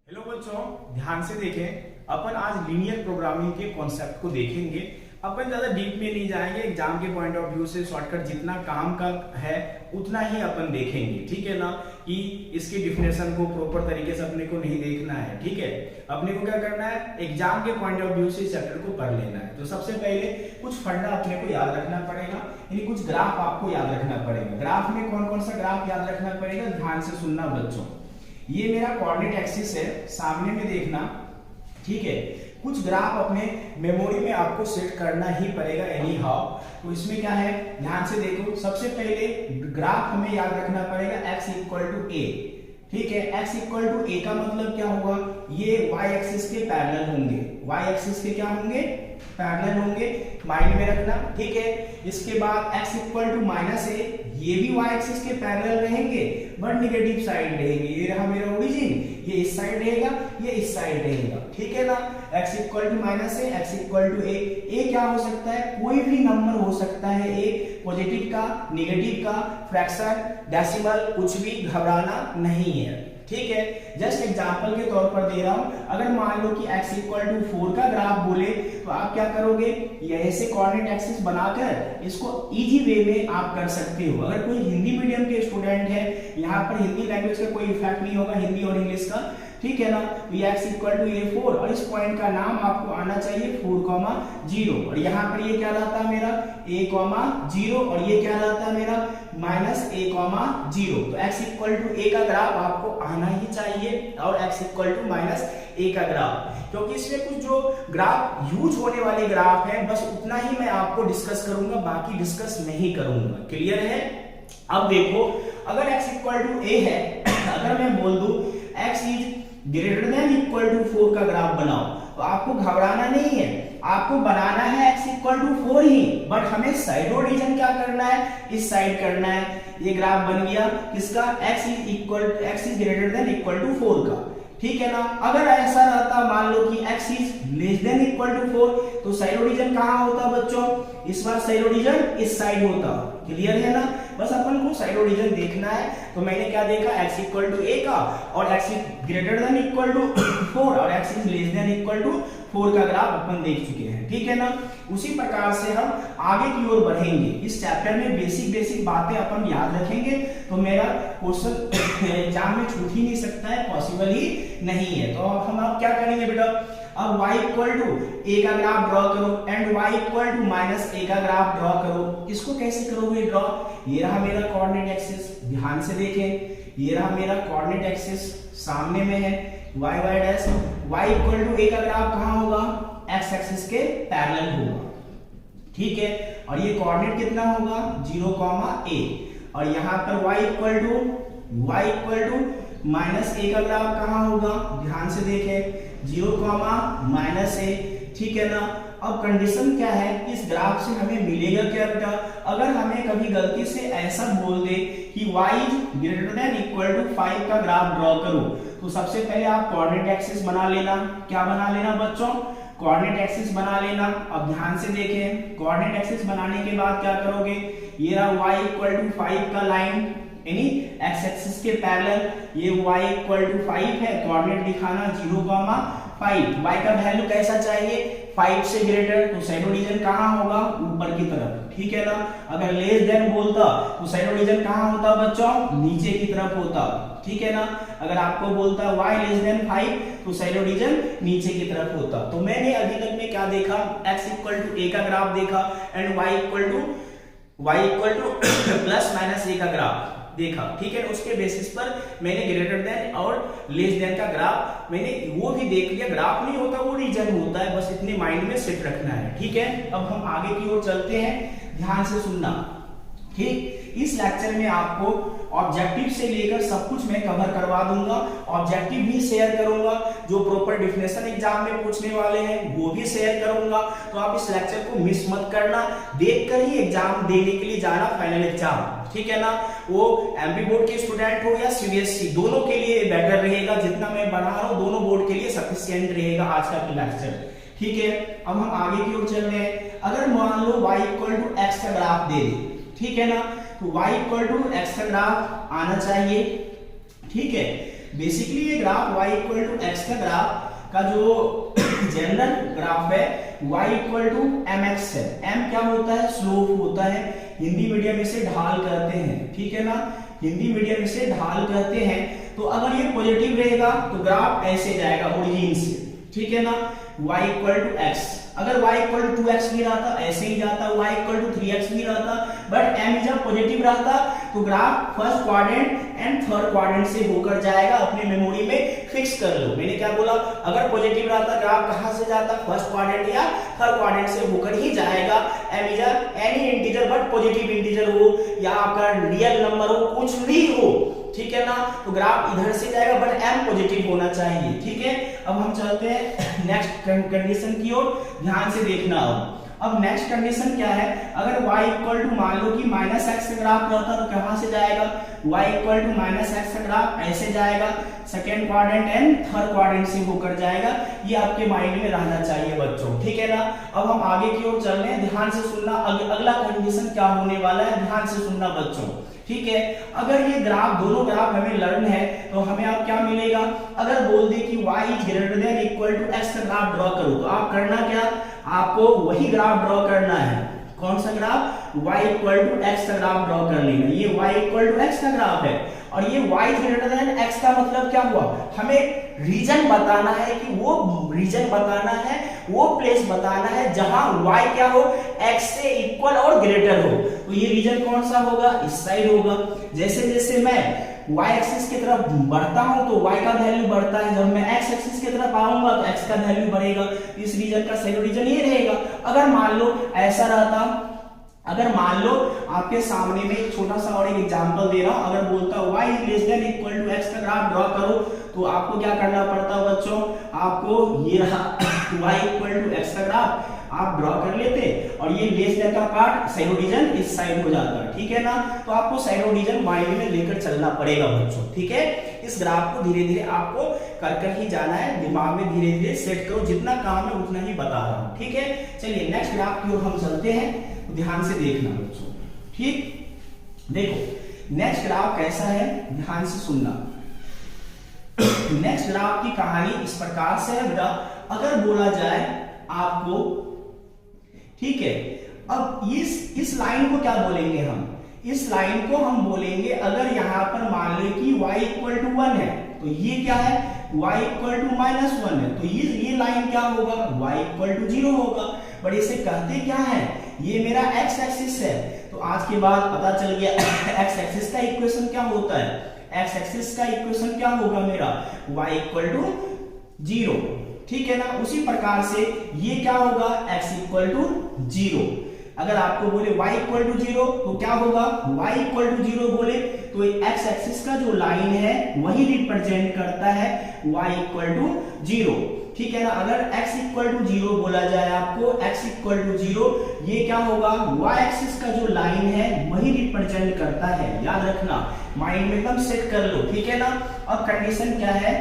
Hello बच्चों, ध्यान से देखें। अपन आज लीनियर प्रोग्रामिंग के कॉन्सेप्ट को देखेंगे। अपन ज्यादा डीप में नहीं जाएंगे। एग्जाम के पॉइंट ऑफ व्यू से शॉर्टकट जितना काम का है उतना ही अपन देखेंगे, ठीक है ना। कि इसकी डिफिनेशन को प्रॉपर तरीके से अपने को नहीं देखना है, ठीक है। अपने को क्या करना है, एग्जाम के पॉइंट ऑफ व्यू से इस चैप्टर को पढ़ लेना है। तो सबसे पहले कुछ फंडा अपने को याद रखना पड़ेगा, यानी कुछ ग्राफ आपको याद रखना पड़ेगा। ग्राफ में कौन कौन सा ग्राफ याद रखना पड़ेगा, ध्यान से सुनना बच्चों। ये मेरा कोऑर्डिनेट एक्सिस है, सामने में देखना, ठीक है। कुछ ग्राफ अपने मेमोरी में आपको सेट करना ही पड़ेगा एनी हाउ। तो इसमें क्या है, ध्यान से देखो। सबसे पहले ग्राफ हमें याद रखना पड़ेगा x इक्वल टू ए, ठीक है। x इक्वल टू ए का मतलब क्या होगा, ये y एक्सिस के पैरेलल होंगे। y एक्सिस के क्या होंगे, पैरेलल होंगे, माइंड में रखना, ठीक है। इसके बाद x इक्वल टू माइनस ए, ये भी y एक्सिस के पैरेलल रहेंगे बट निगेटिव साइड रहेंगे। ये रहा मेरा ओरिजिन, ये इस साइड रहेगा, ये इस साइड रहेगा, ठीक है ना। x equal to minus a, x equal to a क्या हो सकता है, कोई भी नंबर हो सकता है। ए पॉजिटिव का, निगेटिव का, फ्रैक्शन, डेसिमल, कुछ भी घबराना नहीं है, ठीक है। जस्ट एग्जांपल के तौर पर दे रहा हूं। अगर मान लो कि x इक्वल टू 4 का ग्राफ बोले तो आप क्या करोगे, यहीं से कोऑर्डिनेट एक्सिस बनाकर इसको इजी वे में आप कर सकते हो। अगर कोई हिंदी मीडियम के स्टूडेंट है, यहाँ पर हिंदी लैंग्वेज का कोई इफेक्ट नहीं होगा, हिंदी और इंग्लिश का, ठीक है ना। तो ये x इक्वल टू ये 4 और इस पॉइंट का नाम आपको आना चाहिए 4,0 और यहाँ पर ये क्या रहता है मेरा a,0 और ये क्या रहता है मेरा -a,0। तो x इक्वल टू a का ग्राफ आपको आना ही चाहिए और x इक्वल टू -a का ग्राफ, क्योंकि इसमें कुछ जो ग्राफ यूज होने वाले ग्राफ है बस उतना ही मैं आपको डिस्कस करूंगा, बाकी डिस्कस नहीं करूंगा। क्लियर है। अब देखो, अगर x इक्वल टू a है, अगर मैं बोल दूं x is greater than equal to 4 का ग्राफ बनाओ, तो आपको घबराना नहीं है, आपको बनाना है x इक्वल टू 4 ही, बट हमें साइड ओरिजिन क्या करना है, इस साइड करना है। ये ग्राफ बन गया किसका, x is greater than equal to 4 का, ठीक है ना। अगर ऐसा रहता, मान लो कि x is less than equal to 4, तो साइड ओरिजिन कहां होता बच्चों, इस बार साइड ओरिजिन इस साइड होता। क्लियर है ना। बस अपन को साइड ओरिजिन देखना है। तो मैंने क्या देखा, x इक्वल टू a का और x is greater than equal to 4 और x is less than equal to 4 का ग्राफ अपन देख चुके हैं, ठीक है ना। उसी प्रकार से हम आगे की ओर बढ़ेंगे। इस चैप्टर में बेसिक बातें अपन याद रखेंगे तो मेरा क्वेश्चन एग्जाम में छूट ही नहीं सकता है, पॉसिबल ही नहीं है। तो हम अब क्या करेंगे बेटा, अब y इक्वल टू a का ग्राफ ड्रॉ करो and y equal to -a का ग्राफ ड्रॉ करो। इसको कैसे करोगे ड्रॉ, ये रहा मेरा कोऑर्डिनेट एक्सिस, ध्यान से देखें, ये रहा मेरा कोऑर्डिनेट एक्सिस, सामने में है y dash. y equal to a का ग्राफ कहां होगा, x एक्सिस के पैरेलल होगा, ठीक है। और ये कोऑर्डिनेट कितना होगा 0,a और यहां पर y इक्वल टू -a का ग्राफ कहां होगा, ध्यान से देखें 0,-a, ठीक है ना। अब कंडीशन क्या है, इस ग्राफ से हमें मिलेगा क्या बेटा, अगर हमें कभी गलती से ऐसा बोल दे कि y is greater than equal to 5 का ग्राफ ड्रॉ करो, तो सबसे पहले आप कोऑर्डिनेट एक्सिस बना लेना। क्या बना लेना बच्चों, कोऑर्डिनेट एक्सिस बना लेना। अब ध्यान से देखें, कोऑर्डिनेट एक्सिस बनाने के बाद क्या करोगे, ये रहा y इक्वल टू 5 का लाइन, यानी x एक्सिस के पैरेलल, ये y इक्वल टू 5 है, कोऑर्डिनेट दिखाना 0,5। y का वैल्यू कैसा चाहिए, 5 से ग्रेटर, तो साइड ओरिजिन कहां होगा, ऊपर की तरफ, ठीक है ना। अगर लेस देन बोलता तो साइड ओरिजिन कहां होता बच्चों, नीचे की तरफ होता, ठीक है ना। अगर आपको बोलता y लेस देन 5 तो साइड ओरिजिन नीचे की तरफ होता। तो मैंने अभी तक में क्या देखा, x इक्वल टू a का ग्राफ देखा and y equal to +-a का ग्राफ देखा, ठीक है। उसके बेसिस पर मैंने ग्रेटर देन और लेस देन का ग्राफ मैंने वो भी देख लिया। ग्राफ नहीं होता, वो रीजन होता है, बस इतने माइंड में सेट रखना है, ठीक है। अब हम आगे की ओर चलते हैं, ध्यान से सुनना, ठीक। इस लेक्चर में आपको ऑब्जेक्टिव से लेकर सब कुछ मैं कवर करवा दूंगा, ऑब्जेक्टिव भी शेयर करूंगा, जो प्रॉपर डेफिनेशन एग्जाम में पूछने वाले हैं वो भी शेयर करूंगा। तो आप इस लेक्चर को मिस मत करना, देखकर ही एग्जाम देने के लिए जाना, फाइनल एग्जाम, ठीक है ना। वो एमपी बोर्ड के स्टूडेंट हो या सीबीएसई, दोनों के लिए बेटर रहेगा। जितना मैं बना रहा हूं दोनों बोर्ड के लिए सफिशिएंट रहेगा आज का लेक्चर, ठीक है। अब हम आगे की ओर चल रहे हैं। अगर मान लो y इक्वल टू x का ग्राफ दे दे, ठीक है ना, तो y इक्वल टू x का ग्राफ आना चाहिए, ठीक है। बेसिकली ये graph y equal to x का ग्राफ का जो जनरल ग्राफ है y इक्वल टू mx है। m क्या होता है? स्लोप होता है, हिंदी मीडियम इसे ढाल कहते हैं, ठीक है ना, हिंदी मीडियम इसे ढाल कहते हैं। तो अगर ये पॉजिटिव रहेगा तो ग्राफ ऐसे जाएगा ओरिजिन से, ठीक है ना, y इक्वल टू एक्स। अगर y इक्वल टू 2x भी रहता ऐसे ही जाता, y इक्वल टू 3x भी रहता, बट m जब पॉजिटिव रहता तो graph first quadrant and third quadrant से होकर जाएगा। अपने मेमोरी में फिक्स कर लो, मैंने क्या बोला, अगर पॉजिटिव रहता ग्राफ कहां से जाता? फर्स्ट क्वाड्रेंट या थर्ड क्वाड्रेंट से होकर ही जाएगा। m is any integer but positive integer हो या आपका रियल नंबर हो, कुछ भी हो, ठीक है ना, तो ग्राफ इधर से जाएगा बट m पॉजिटिव होना चाहिए, ठीक है। अब हम चलते हैं नेक्स्ट कंडीशन की ओर, ध्यान से देखना। अब नेक्स्ट कंडीशन क्या है? अगर y इक्वल टू मान लो कि माइनस एक्स का ग्राफ रहता तो कहां से जाएगा? y equal to minus x का ग्राफ ऐसे जाएगा, second quadrant and third quadrant से होकर जाएगा। ये आपके माइंड में रहना चाहिए बच्चों, ठीक है ना। अब हम आगे की ओर चल रहे हैं, ध्यान से सुनना। अगला कंडीशन क्या होने वाला है, ध्यान से सुनना बच्चों, ठीक है। अगर ये ग्राफ, दोनों ग्राफ हमें लर्न है तो हमें अब क्या मिलेगा? अगर बोल दे कि y is greater than equal to x का ग्राफ ड्रॉ करो, तो आप करना क्या? आपको वही ग्राफ ड्रॉ करना है। कौन सा graph? y equal to x का ग्राफ ड्रॉ कर लेना। ये y इक्वल टू x का ग्राफ है और ये y ग्रेटर देन x का मतलब क्या हुआ? हमें रीजन बताना है कि वो रीजन बताना है, वो प्लेस बताना है जहां y क्या हो? x से इक्वल और ग्रेटर हो। तो ये रीजन कौन सा होगा? इस साइड होगा। जैसे जैसे मैं y एक्सिस की तरफ बढ़ता हूं तो y का वैल्यू बढ़ता है, जब मैं x एक्सिस की तरफ आऊंगा तो x का वैल्यू बढ़ेगा। इस रीजन का सही रीजन ये रहेगा। अगर मान लो ऐसा रहता, अगर मान लो आपके सामने में एक छोटा सा और एक एग्जांपल दे रहा हूं, अगर बोलता y is less than equal to x का ग्राफ ड्रॉ करो, तो आपको क्या करना पड़ता बच्चों? आपको ये रहा y इक्वल टू x का ग्राफ आप ड्रॉ कर लेते और ये लेस देन का पार्ट साइड रीजन इस साइड हो जाता, ठीक है ना। तो आपको साइड रीजन माइंड में लेकर चलना पड़ेगा बच्चों, ठीक है। इस ग्राफ को धीरे धीरे आपको कर ही जाना है, दिमाग में धीरे धीरे सेट करो, जितना काम है उतना ही बता रहा हूं, ठीक है। चलिए नेक्स्ट ग्राफ की ओर हम चलते हैं, ध्यान से देखना बच्चों, ठीक। देखो नेक्स्ट ग्राफ कैसा है, ध्यान से सुनना। नेक्स्ट ग्राफ की कहानी इस प्रकार से है बेटा, अगर बोला जाए आपको, ठीक है, अब इस लाइन को क्या बोलेंगे हम? इस लाइन को हम बोलेंगे, अगर यहां पर मान ले कि y इक्वल टू 1 है तो ये क्या है? y इक्वल टू माइनस 1 है, तो ये लाइन क्या होगा? y इक्वल टू 0 होगा। बट इसे कहते क्या है? ये मेरा x एक्सिस है। तो आज के बाद पता चल गया x एक्सिस का इक्वेशन क्या होता है। x एक्सिस का इक्वेशन क्या होगा मेरा? y इक्वल टू 0, ठीक है ना। उसी प्रकार से ये क्या होगा? x equal to 0। अगर आपको बोले y इक्वल टू 0 तो क्या होगा? y इक्वल टू 0 बोले तो x एक्सिस का जो लाइन है वही रिप्रेजेंट करता है y इक्वल टू 0, ठीक है ना। अगर x इक्वल टू 0 बोला जाए आपको, x इक्वल टू 0, ये क्या होगा? y एक्सिस का जो लाइन है वही रिप्रेजेंट करता है, याद रखना, माइंड में एकदम सेट कर लो, ठीक है ना। अब कंडीशन क्या है,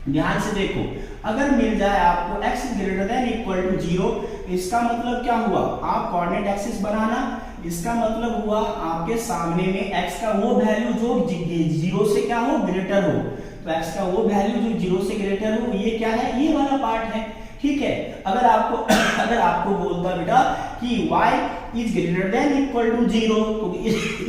ध्यान से देखो। अगर मिल जाए आपको x greater than equal to 0, इसका मतलब क्या हुआ? आप कोऑर्डिनेट एक्सिस बनाना, इसका मतलब हुआ आपके सामने में x का वो वैल्यू जो 0 से क्या हो? ग्रेटर हो। तो x का वो वैल्यू जो 0 से ग्रेटर हो, ये क्या है? ये वाला पार्ट है, ठीक है। अगर आपको बोलता बेटा कि y is greater than equal to 0, तो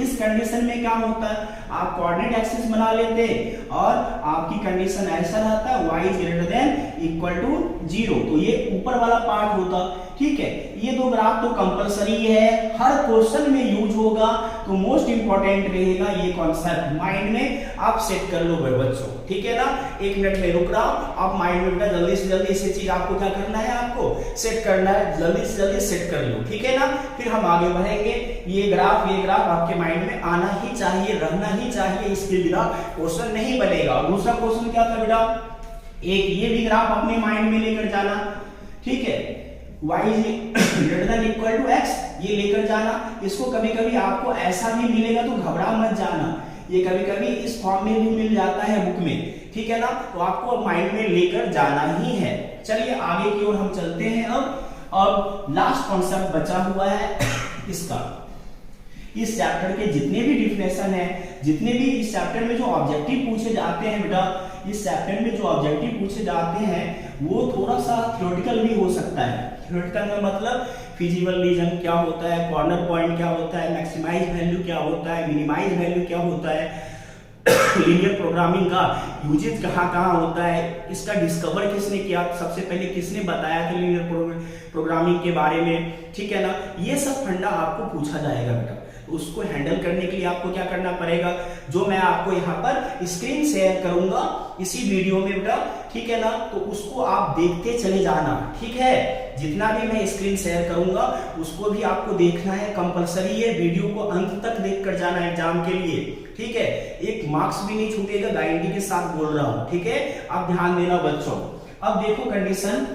इस कंडीशन में क्या होता है? आप कोऑर्डिनेट एक्सिस बना लेते और आपकी कंडीशन ऐसा रहता y is greater than equal to 0, तो ये ऊपर वाला पार्ट होता, ठीक है। ये दो ग्राफ तो कंपलसरी है, हर क्वेश्चन में यूज होगा, तो मोस्ट इंपॉर्टेंट रहेगा ये कॉन्सेप्ट, माइंड में आप सेट कर लो बच्चों, ठीक है ना। 1 मिनट में रुक रहा हूं, आप माइंड में बेटा जल्दी से जल्दी इसे चीज आपको क्या करना है? आपको सेट करना है, जल्दी से जल्दी सेट कर लो, ठीक है ना। फिर हम आगे बढ़ेंगे। ये ग्राफ आपके माइंड में आना ही चाहिए, रहना ही चाहिए, इसके बिना क्वेश्चन नहीं बनेगा। और दूसरा क्वेश्चन क्या था बेटा? एक ये भी ग्राफ अपने माइंड में लेकर जाना, ठीक है, y is greater than equal to x, ये लेकर जाना। इसको कभी कभी आपको ऐसा भी मिलेगा तो घबरा मत जाना, ये कभी कभी इस फॉर्म में भी मिल जाता है बुक में, ठीक है ना। तो आपको माइंड में लेकर जाना ही है। चलिए आगे की ओर हम चलते हैं। अब लास्ट कॉन्सेप्ट बचा हुआ है इसका। इस चैप्टर के जितने भी डिफिनेशन है, जितने भी इस चैप्टर में जो ऑब्जेक्टिव पूछे जाते हैं बेटा, इस चैप्टर में जो ऑब्जेक्टिव पूछे जाते हैं वो थोड़ा सा थ्योरेटिकल भी हो सकता है। थ्योरेटिकल का मतलब फिजिबल रीजन क्या होता है, कॉर्नर पॉइंट क्या होता है, मैक्सिमाइज वैल्यू क्या होता है, मिनिमाइज वैल्यू क्या होता है, लीनियर प्रोग्रामिंग का यूजेज कहाँ कहाँ होता है, इसका डिस्कवर किसने किया, सबसे पहले किसने बताया था लीनियर प्रोग्रामिंग के बारे में, ठीक है ना। ये सब फंडा आपको पूछा जाएगा बेटा। उसको हैंडल करने के लिए आपको क्या करना पड़ेगा, जो मैं आपको यहाँ पर स्क्रीन शेयर करूंगा इसी वीडियो में बेटा, ठीक है ना, तो उसको आप देखते चले जाना, ठीक है। जितना भी मैं स्क्रीन शेयर करूंगा उसको भी आपको देखना है, कंपलसरी है, वीडियो को अंत तक देख कर जाना एग्जाम के लिए, ठीक है। एक मार्क्स भी नहीं छूटेगा, गारंटी के साथ बोल रहा हूं, ठीक है। आप ध्यान देना बच्चों। अब देखो कंडीशन,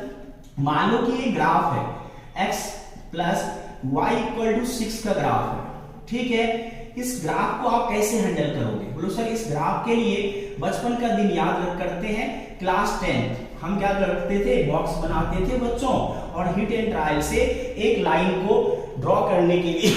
मान लो कि ये ग्राफ है x plus y equal to 6 का ग्राफ है, ठीक है। इस ग्राफ को आप कैसे हैंडल करोगे, बोलो सर इस ग्राफ के लिए बचपन का दिन याद करते हैं, क्लास 10 हम क्या करते थे, बॉक्स बनाते थे बच्चों, और हिट एंड ट्रायल से एक लाइन को ड्रॉ करने के लिए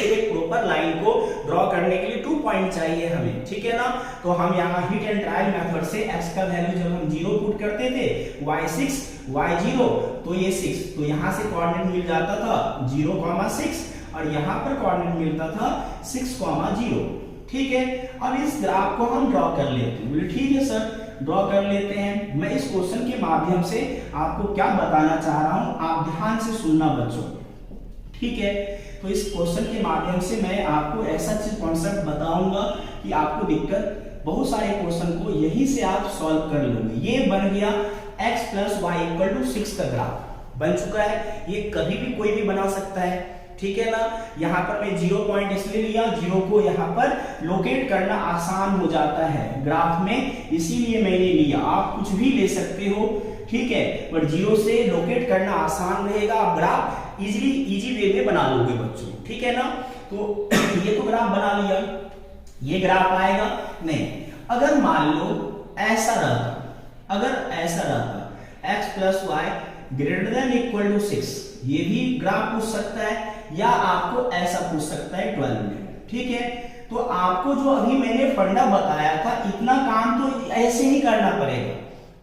एक प्रॉपर लाइन को ड्रॉ करने के लिए 2 पॉइंट चाहिए हमें, ठीक है ना। तो हम यहाँ हिट एंड ट्रायल मेथड से x का वैल्यू जब हम 0 पुट करते थे, y 6 y 0, तो ये 6, तो यहाँ से कोऑर्डिनेट मिल जाता था 0,6 और यहाँ पर कोऑर्डिनेट मिलता था 6,0, ठीक है। अब इस ग्राफ को हम ड्रॉ कर लेते हैं, बोले ठीक है सर ड्रॉ कर लेते हैं। मैं इस क्वेश्चन के माध्यम से आपको क्या बताना चाह रहा हूं, आप ध्यान से सुनना बच्चों, ठीक है। तो इस क्वेश्चन के माध्यम से मैं आपको ऐसा चीज कॉन्सेप्ट बताऊंगा कि आपको दिक्कत, बहुत सारे क्वेश्चन को यहीं से आप सॉल्व कर लोगे। ये बन गया x plus y equal to 6 का ग्राफ बन चुका है, ये कभी भी कोई भी बना सकता है, ठीक है ना। यहाँ पर मैं 0 पॉइंट इसलिए लिया, 0 को यहाँ पर लोकेट करना आसान हो जाता है ग्राफ में, इसीलिए मैंने लिया। आप कुछ भी ले सकते हो, ठीक है, पर 0 से लोकेट करना आसान रहेगा, आप ग्राफ इजी वे में बना लोगे बच्चों, ठीक है ना। तो ये तो ग्राफ बना लिया, ये ग्राफ आएगा नहीं। अगर मान लो ऐसा रहता, अगर ऐसा रहता x plus y greater than equal to 6, ये भी ग्राफ पूछ सकता है, या आपको ऐसा पूछ सकता है 12 में, ठीक है। तो आपको जो अभी मैंने फंडा बताया था, इतना काम तो ऐसे ही करना पड़ेगा,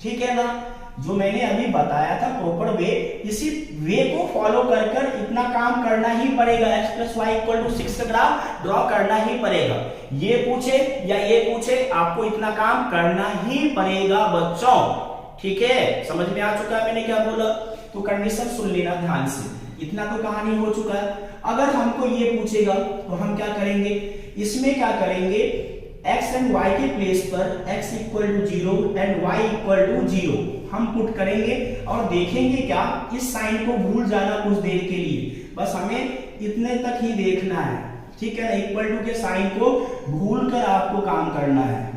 ठीक है ना। जो मैंने अभी बताया था प्रॉपर वे, इसी वे को फॉलो कर कर इतना काम करना ही पड़ेगा। x plus y equal to 6 का ग्राफ ड्रॉ करना ही पड़ेगा, ये पूछे या ये पूछे, आपको इतना काम करना ही पड़ेगा बच्चों, ठीक है। समझ में आ चुका है मैंने क्या बोला। तो कंडीशन सुन लेना ध्यान से, इतना तो कहानी हो चुका है। अगर हमको ये पूछेगा तो हम क्या करेंगे, इसमें क्या करेंगे, x एंड y के प्लेस पर x equal to 0 and y equal to 0 हम पुट करेंगे, और देखेंगे क्या, इस साइन को भूल जाना कुछ देर के लिए, बस हमें इतने तक ही देखना है, ठीक है ना। इक्वल टू के साइन को भूल कर आपको काम करना है,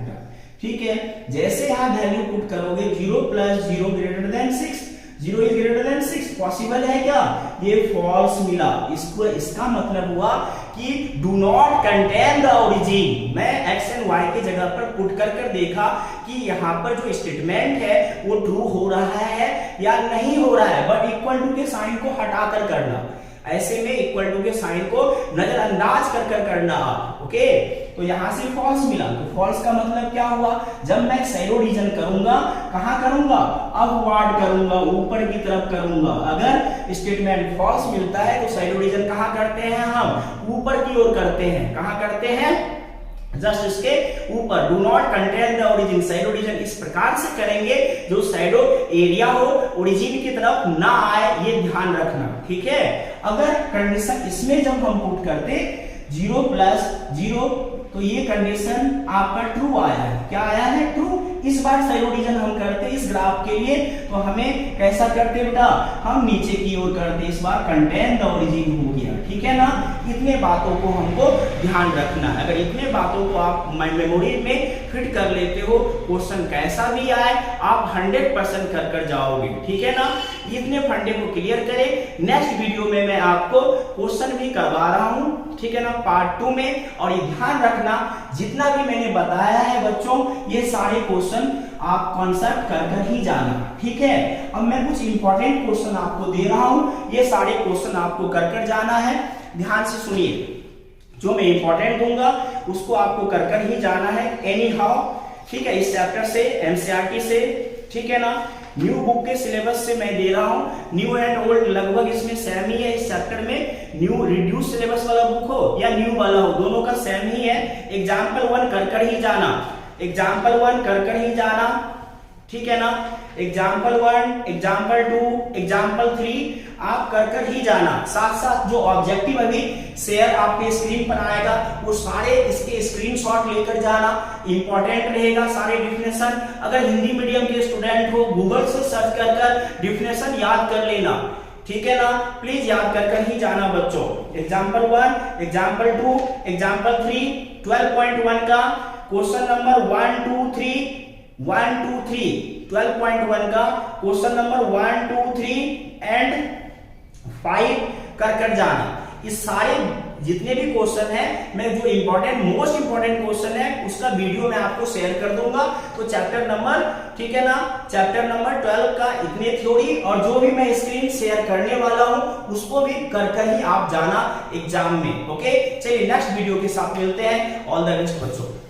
ठीक है। जैसे यहाँ वैल्यू पुट करोगे 0 plus 0 greater than 6, 0 is greater then 6, possible है क्या, ये फॉल्स मिला। इसको, इसका मतलब हुआ कि do not contain the origin. मैं x एंड y के जगह पर पुट कर देखा कि यहाँ पर जो स्टेटमेंट है वो ट्रू हो रहा है या नहीं हो रहा है, बट इक्वल टू के साइन को हटाकर करना, ऐसे में इक्वल टू के साइन को नजरअंदाज कर करना, ओके। तो यहां से फॉल्स मिला, तो फॉल्स का मतलब क्या हुआ, जब मैं शैडो रीजन करूंगा, कहां करूंगा, अपवर्ड करूंगा, ऊपर की तरफ करूंगा। अगर स्टेटमेंट फॉल्स मिलता है तो शैडो रीजन कहां करते हैं, हम ऊपर की ओर करते हैं, कहां करते हैं, जस्ट इसके ऊपर। Do not contain the origin, shadow reason इस प्रकार से करेंगे जो शैडो एरिया हो, ओरिजिन की तरफ ना आए, ये ध्यान रखना, ठीक है। अगर कंडीशन इसमें जब हम पुट करते 0 प्लस 0, तो ये कंडीशन आपका ट्रू आया है, क्या आया है, ट्रू। इस बार शैडो रीजन हम करते इस ग्राफ के लिए, तो हमें कैसा करते बेटा, हम नीचे की ओर करते, इस बार कंटेन द ओरिजिन हो गया, ठीक है ना। इतने बातों को हमको ध्यान रखना है। अगर इतने बातों को आप मेमोरी में फिट कर लेते हो, क्वेश्चन कैसा भी आए आप 100% कर जाओगे, ठीक है ना। इतने फंडे को क्लियर करें। नेक्स्ट वीडियो में मैं आपको क्वेश्चन भी करवा रहा हूं, ठीक है ना, पार्ट 2 में। और ये ध्यान रखना, जितना भी मैंने बताया है बच्चों, ये सारे क्वेश्चन आप कॉन्सेप्ट कर ही जाना, ठीक है। अब मैं कुछ इंपॉर्टेंट क्वेश्चन आपको दे रहा हूं, ये सारे क्वेश्चन आपको कर जाना है, ध्यान से सुनिए। जो मैं इंपॉर्टेंट दूंगा उसको आपको कर ही जाना है एनी हाउ, ठीक है। इस चैप्टर से, एनसीईआरटी से, ठीक है ना। न्यू बुक के सिलेबस से मैं दे रहा हूं, न्यू एंड ओल्ड लगभग इसमें सेम ही है। इस चैप्टर में न्यू रिड्यूस सिलेबस वाला बुक हो या न्यू वाला हो, दोनों का सेम ही है। एग्जाम्पल 1 कर ही जाना, एग्जाम्पल 1 कर ही जाना, ठीक है ना। एग्जाम्पल 1, एग्जाम्पल 2, एग्जाम्पल 3 आप कर ही जाना। साथ साथ जो ऑब्जेक्टिव अभी शेयर आपके स्क्रीन पर आएगा वो सारे इसके स्क्रीनशॉट लेकर जाना, इंपॉर्टेंट रहेगा सारे डिफिनेशन। अगर हिंदी मीडियम के स्टूडेंट हो, गूगल से सर्च कर डिफिनेशन याद कर लेना, ठीक है ना। प्लीज याद कर ही जाना बच्चों। एग्जाम्पल 1, एग्जाम्पल 2, एग्जाम्पल 3, 12.1 का क्वेश्चन नंबर 1, 2, 3, 1, 2, 3, 12.1 का क्वेश्चन नंबर 1, 2, 3 एंड 5 कर जाना। इस सारे जितने भी क्वेश्चन है, मैं जो इंपॉर्टेंट मोस्ट इंपॉर्टेंट क्वेश्चन है उसका वीडियो मैं आपको शेयर कर दूंगा। तो चैप्टर नंबर, ठीक है ना, चैप्टर नंबर 12 का इतने थ्योरी और जो भी मैं स्क्रीन शेयर करने वाला हूं उसको भी कर ही आप जाना एग्जाम में। ओके, चलिए नेक्स्ट वीडियो के साथ मिलते हैं। ऑल द बेस्ट बच्चों।